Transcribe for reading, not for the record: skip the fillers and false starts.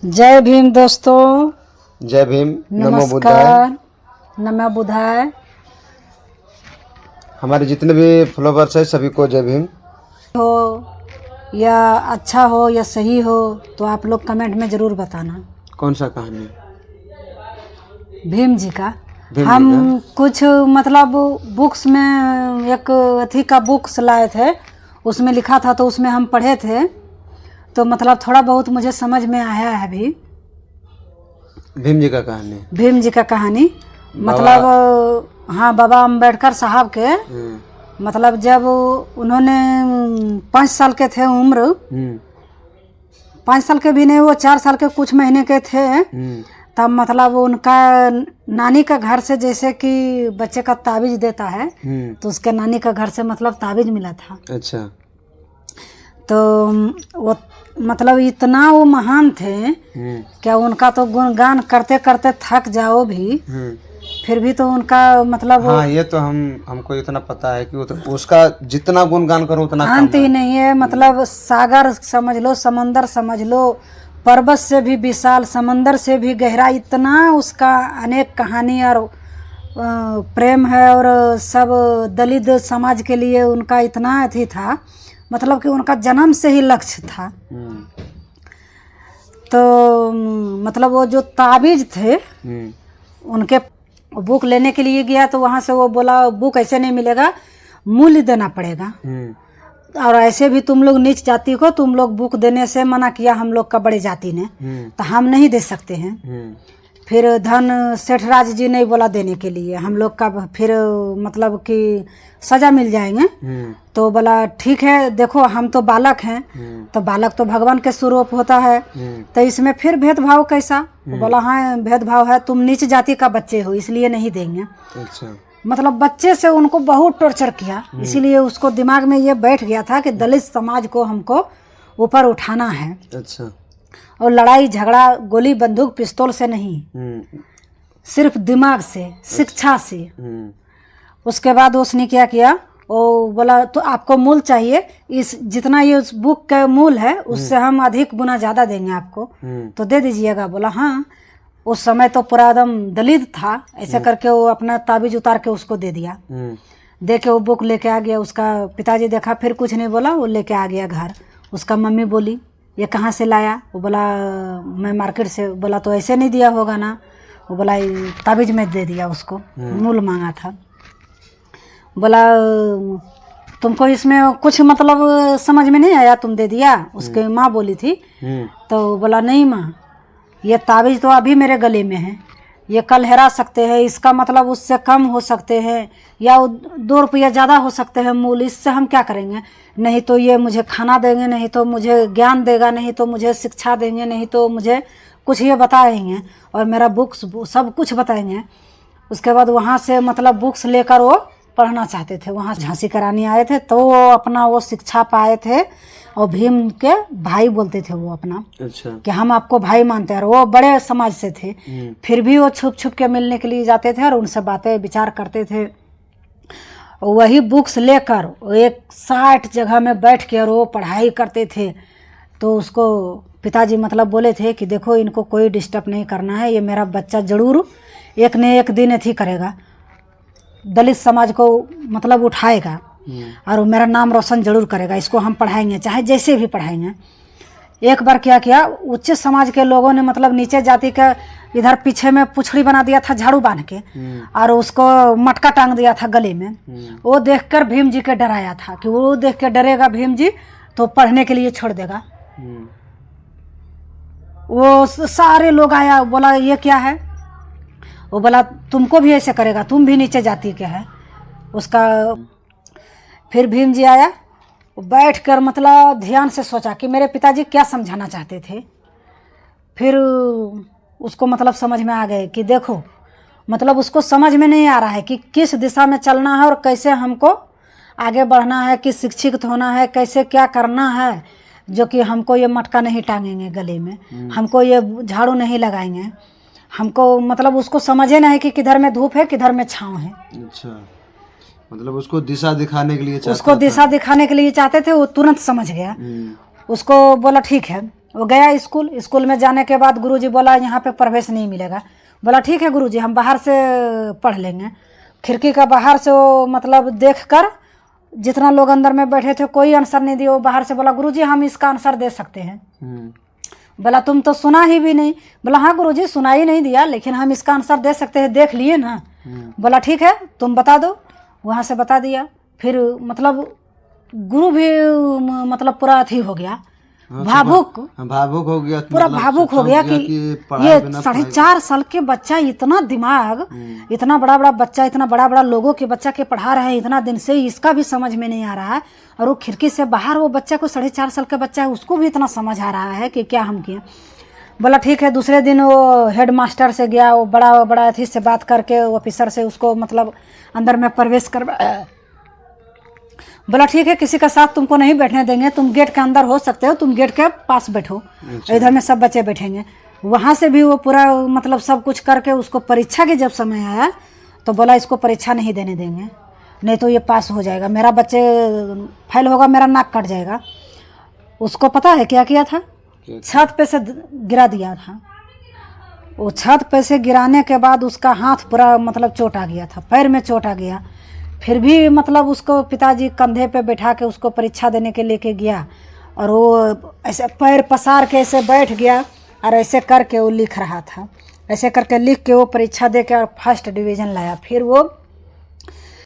जय भीम दोस्तों। जय भीम। नमो बुद्धाय। नमस्कार। नमो बुद्धाय। हमारे जितने भी फॉलोवर्स हैं सभी को जय भीम। हो या अच्छा हो या सही हो तो आप लोग कमेंट में ज़रूर बताना। कौन सा कहानी? भीम जी का। भीम हम जी का? कुछ मतलब बुक्स में एक अथी का बुक्स लाए थे, उसमें लिखा था तो उसमें हम पढ़े थे, तो मतलब थोड़ा बहुत मुझे समझ में आया है अभी। भीम जी का कहानी। भीम जी का कहानी मतलब हाँ, बाबा अम्बेडकर साहब के मतलब जब उन्होंने 5 साल के थे उम्र, 5 साल के भी नहीं, वो 4 साल के कुछ महीने के थे, तब मतलब उनका नानी का घर से जैसे कि बच्चे का ताबीज देता है तो उसके नानी का घर से मतलब ताबीज मिला था। अच्छा। तो वो मतलब इतना वो महान थे क्या उनका तो गुणगान करते करते थक जाओ भी, फिर भी तो उनका मतलब हाँ, ये तो हमको इतना पता है कि उसका जितना गुणगान करो उतना अंत ही नहीं है। मतलब सागर समझ लो, समंदर समझ लो, पर्वत से भी विशाल, समंदर से भी गहरा, इतना उसका अनेक कहानी और प्रेम है। और सब दलित समाज के लिए उनका इतना अथी था, मतलब कि उनका जन्म से ही लक्ष्य था। तो मतलब वो जो ताबीज थे उनके बुक लेने के लिए गया तो वहाँ से वो बोला बुक ऐसे नहीं मिलेगा, मूल्य देना पड़ेगा, और ऐसे भी तुम लोग नीच जाति को तुम लोग बुक देने से मना किया हम लोग का बड़े जाति ने, तो हम नहीं दे सकते हैं। फिर धन सेठराज जी ने बोला देने के लिए हम लोग का, फिर मतलब कि सजा मिल जाएंगे। तो बोला ठीक है, देखो हम तो बालक हैं, तो बालक तो भगवान के स्वरूप होता है, तो इसमें फिर भेदभाव कैसा? बोला हाँ भेदभाव है, तुम नीच जाति का बच्चे हो इसलिए नहीं देंगे। अच्छा। मतलब बच्चे से उनको बहुत टॉर्चर किया, इसीलिए उसको दिमाग में ये बैठ गया था कि दलित समाज को हमको ऊपर उठाना है। अच्छा। और लड़ाई झगड़ा गोली बंदूक पिस्तौल से नहीं, सिर्फ दिमाग से, शिक्षा से। उसके बाद उसने क्या किया, वो बोला तो आपको मूल चाहिए, इस जितना ये उस बुक का मूल है उससे हम अधिक गुना ज़्यादा देंगे आपको, तो दे दीजिएगा। बोला हाँ। उस समय तो पूरा एकदम दलित था, ऐसे करके वो अपना ताबीज उतार के उसको दे दिया। दे के वो बुक लेके आ गया। उसका पिताजी देखा, फिर कुछ नहीं बोला, वो लेके आ गया घर। उसका मम्मी बोली ये कहाँ से लाया? वो बोला मैं मार्केट से। बोला तो ऐसे नहीं दिया होगा ना? वो बोला ताबीज में दे दिया उसको, मूल मांगा था। बोला तुमको इसमें कुछ मतलब समझ में नहीं आया, तुम दे दिया? उसके माँ बोली थी। तो बोला नहीं माँ, ये ताबीज तो अभी मेरे गले में है, ये कल हेरा सकते हैं, इसका मतलब उससे कम हो सकते हैं या 2 रुपया ज़्यादा हो सकते हैं मूल, इससे हम क्या करेंगे? नहीं तो ये मुझे खाना देंगे, नहीं तो मुझे ज्ञान देगा, नहीं तो मुझे शिक्षा देंगे, नहीं तो मुझे कुछ ये बताएंगे और मेरा बुक्स सब कुछ बताएंगे। उसके बाद वहाँ से मतलब बुक्स लेकर वो पढ़ना चाहते थे। वहाँ झांसी की रानी आए थे तो वो अपना वो शिक्षा पाए थे, और भीम के भाई बोलते थे वो अपना। अच्छा। कि हम आपको भाई मानते हैं। और वो बड़े समाज से थे, फिर भी वो छुप छुप के मिलने के लिए जाते थे और उनसे बातें विचार करते थे। वही बुक्स लेकर एक 60 जगह में बैठ के और वो पढ़ाई करते थे। तो उसको पिताजी मतलब बोले थे कि देखो इनको कोई डिस्टर्ब नहीं करना है, ये मेरा बच्चा जरूर एक न एक दिन अथी करेगा, दलित समाज को मतलब उठाएगा और मेरा नाम रोशन जरूर करेगा, इसको हम पढ़ाएंगे चाहे जैसे भी पढ़ाएंगे। एक बार क्या किया, उच्च समाज के लोगों ने मतलब नीचे जाति का इधर पीछे में पुछड़ी बना दिया था झाड़ू बांध के, और उसको मटका टांग दिया था गले में। वो देखकर भीम जी के डराया था कि वो देख के डरेगा भीम जी तो पढ़ने के लिए छोड़ देगा। वो सारे लोग आया, बोला ये क्या है? वो बोला तुमको भी ऐसे करेगा, तुम भी नीचे जाति के है। उसका फिर भीम जी आया, बैठ कर मतलब ध्यान से सोचा कि मेरे पिताजी क्या समझाना चाहते थे। फिर उसको मतलब समझ में आ गए कि देखो मतलब उसको समझ में नहीं आ रहा है कि किस दिशा में चलना है और कैसे हमको आगे बढ़ना है, कि शिक्षित होना है, कैसे क्या करना है, जो कि हमको ये मटका नहीं टांगेंगे गले में, हमको ये झाड़ू नहीं लगाएंगे, हमको मतलब उसको समझे नहीं कि किधर में धूप है किधर में छाँव है। अच्छा, मतलब उसको दिशा दिखाने के लिए उसको दिशा दिखाने के लिए चाहते थे। वो तुरंत समझ गया। उसको बोला ठीक है, वो गया स्कूल। स्कूल में जाने के बाद गुरुजी बोला यहाँ पे प्रवेश नहीं मिलेगा। बोला ठीक है गुरुजी, हम बाहर से पढ़ लेंगे। खिड़की का बाहर से वो मतलब देख कर जितना लोग अंदर में बैठे थे कोई आंसर नहीं दिया। वो बाहर से बोला गुरुजी हम इसका आंसर दे सकते हैं। बोला तुम तो सुना ही भी नहीं। बोला हाँ गुरुजी सुनाई नहीं दिया, लेकिन हम इसका आंसर दे सकते हैं, देख लिए ना। बोला ठीक है तुम बता दो। वहाँ से बता दिया। फिर मतलब गुरु भी मतलब पूरा अथी हो गया, भावुक हो गया, पूरा भावुक हो गया कि ये 4.5 साल के बच्चा, इतना दिमाग, इतना बड़ा बड़ा बच्चा, इतना बड़ा बड़ा लोगों के बच्चा के पढ़ा रहा है इतना दिन से, इसका भी समझ में नहीं आ रहा है। और वो खिड़की से बाहर वो बच्चा को 4.5 साल का बच्चा है, उसको भी इतना समझ आ रहा है कि क्या हम किए। बोला ठीक है। दूसरे दिन वो हेड मास्टर से गया, वो बड़ा बड़ा अथी से बात करके ऑफिसर से उसको मतलब अंदर में प्रवेश करवा। बोला ठीक है किसी का साथ तुमको नहीं बैठने देंगे, तुम गेट के अंदर हो सकते हो, तुम गेट के पास बैठो, इधर में सब बच्चे बैठेंगे। वहाँ से भी वो पूरा मतलब सब कुछ करके उसको परीक्षा के जब समय आया तो बोला इसको परीक्षा नहीं देने देंगे, नहीं तो ये पास हो जाएगा, मेरा बच्चे फेल होगा, मेरा नाक कट जाएगा। उसको पता है क्या किया था? छत पे से गिरा दिया था। वो छत पे से गिराने के बाद उसका हाथ पूरा मतलब चोट आ गया था, पैर में चोट आ गया। फिर भी मतलब उसको पिताजी कंधे पे बैठा के उसको परीक्षा देने के लेके गया, और वो ऐसे पैर पसार के ऐसे बैठ गया और ऐसे करके वो लिख रहा था। ऐसे करके लिख के वो परीक्षा दे के और फर्स्ट डिवीज़न लाया। फिर वो